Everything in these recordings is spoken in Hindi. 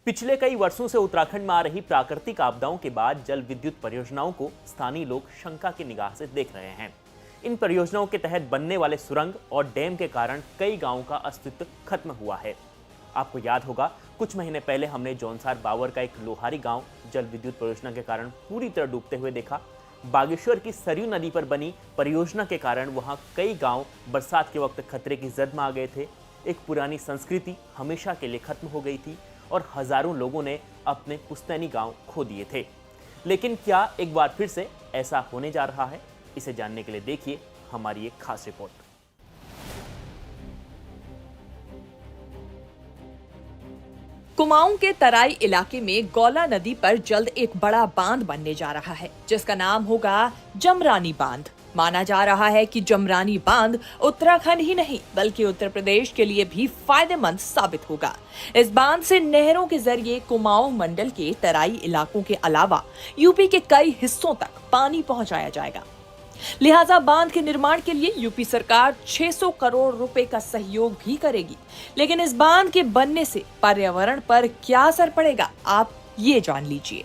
पिछले कई वर्षों से उत्तराखंड में आ रही प्राकृतिक आपदाओं के बाद जल विद्युत परियोजनाओं को स्थानीय लोग शंका की निगाह से देख रहे हैं। इन परियोजनाओं के तहत बनने वाले सुरंग और डैम के कारण कई गांवों का अस्तित्व खत्म हुआ है। आपको याद होगा, कुछ महीने पहले हमने जौनसार बावर का एक लोहारी गांव जल विद्युत परियोजना के कारण पूरी तरह डूबते हुए देखा। बागेश्वर की सरयू नदी पर बनी परियोजना के कारण वहां कई गांव बरसात के वक्त खतरे की जद में आ गए थे। एक पुरानी संस्कृति हमेशा के लिए खत्म हो गई थी और हजारों लोगों ने अपने पुश्तैनी गांव खो दिए थे। लेकिन क्या एक बार फिर से ऐसा होने जा रहा है? इसे जानने के लिए देखिए हमारी एक खास रिपोर्ट। कुमाऊं के तराई इलाके में गौला नदी पर जल्द एक बड़ा बांध बनने जा रहा है, जिसका नाम होगा जमरानी बांध। माना जा रहा है कि जमरानी बांध उत्तराखंड ही नहीं बल्कि उत्तर प्रदेश के लिए भी फायदेमंद साबित होगा। इस बांध से नहरों के जरिए कुमाऊं मंडल के तराई इलाकों के अलावा यूपी के कई हिस्सों तक पानी पहुंचाया जाएगा। लिहाजा बांध के निर्माण के लिए यूपी सरकार 600 करोड़ रुपए का सहयोग भी करेगी। लेकिन इस बांध के बनने से पर्यावरण पर क्या असर पड़ेगा, आप ये जान लीजिए।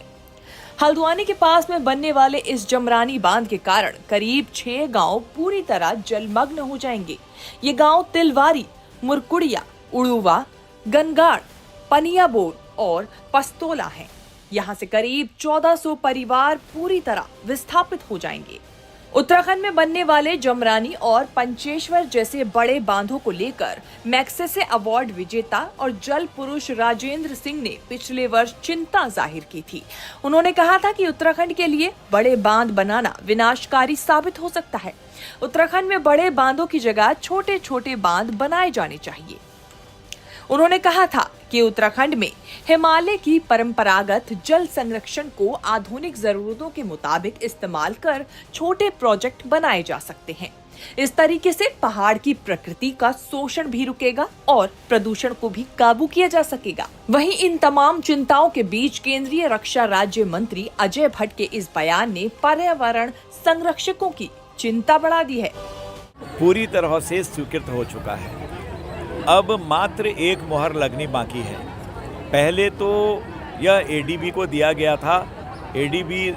हल्द्वानी के पास में बनने वाले इस जमरानी बांध के कारण करीब 6 गांव पूरी तरह जलमग्न हो जाएंगे। ये गांव तिलवारी, मुरकुड़िया, उड़ुवा, गनगाड़, पनियाबोर और पस्तोला हैं। यहाँ से करीब 1400 परिवार पूरी तरह विस्थापित हो जाएंगे। उत्तराखंड में बनने वाले जमरानी और पंचेश्वर जैसे बड़े बांधों को लेकर मैग्सेसे अवार्ड विजेता और जल पुरुष राजेंद्र सिंह ने पिछले वर्ष चिंता जाहिर की थी। उन्होंने कहा था कि उत्तराखंड के लिए बड़े बांध बनाना विनाशकारी साबित हो सकता है। उत्तराखंड में बड़े बांधों की जगह छोटे छोटे बांध बनाए जाने चाहिए। उन्होंने कहा था कि उत्तराखंड में हिमालय की परंपरागत जल संरक्षण को आधुनिक जरूरतों के मुताबिक इस्तेमाल कर छोटे प्रोजेक्ट बनाए जा सकते हैं। इस तरीके से पहाड़ की प्रकृति का शोषण भी रुकेगा और प्रदूषण को भी काबू किया जा सकेगा। वहीं इन तमाम चिंताओं के बीच केंद्रीय रक्षा राज्य मंत्री अजय भट्ट के इस बयान ने पर्यावरण संरक्षकों की चिंता बढ़ा दी है। पूरी तरह से स्वीकृत हो चुका है, अब मात्र एक मोहर लगनी बाकी है। पहले तो यह एडीबी को दिया गया था। एडीबी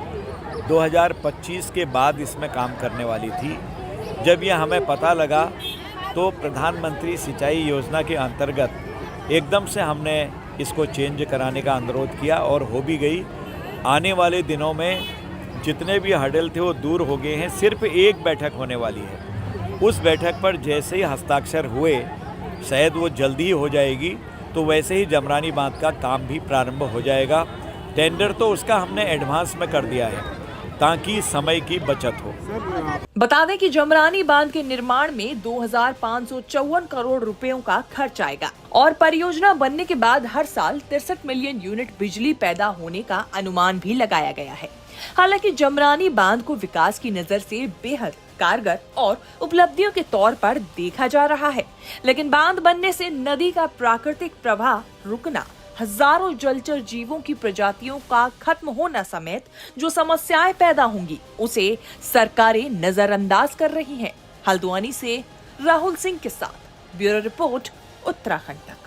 2025 के बाद इसमें काम करने वाली थी। जब यह हमें पता लगा तो प्रधानमंत्री सिंचाई योजना के अंतर्गत एकदम से हमने इसको चेंज कराने का अनुरोध किया और हो भी गई। आने वाले दिनों में जितने भी हर्डल थे वो दूर हो गए हैं। सिर्फ एक बैठक होने वाली है। उस बैठक पर जैसे ही हस्ताक्षर हुए, शायद वो जल्दी ही हो जाएगी, तो वैसे ही जमरानी बांध का काम भी प्रारंभ हो जाएगा। टेंडर तो उसका हमने एडवांस में कर दिया है ताकि समय की बचत हो। बता दें कि जमरानी बांध के निर्माण में 2554 करोड़ रुपयों का खर्च आएगा और परियोजना बनने के बाद हर साल 63 मिलियन यूनिट बिजली पैदा होने का अनुमान भी लगाया गया है। हालांकि जमरानी बांध को विकास की नजर से बेहद कारगर और उपलब्धियों के तौर पर देखा जा रहा है, लेकिन बांध बनने से नदी का प्राकृतिक प्रवाह रुकना, हजारों जलचर जीवों की प्रजातियों का खत्म होना समेत जो समस्याएं पैदा होंगी, उसे सरकारें नजरअंदाज कर रही हैं। हल्द्वानी से राहुल सिंह के साथ ब्यूरो रिपोर्ट, उत्तराखंड तक।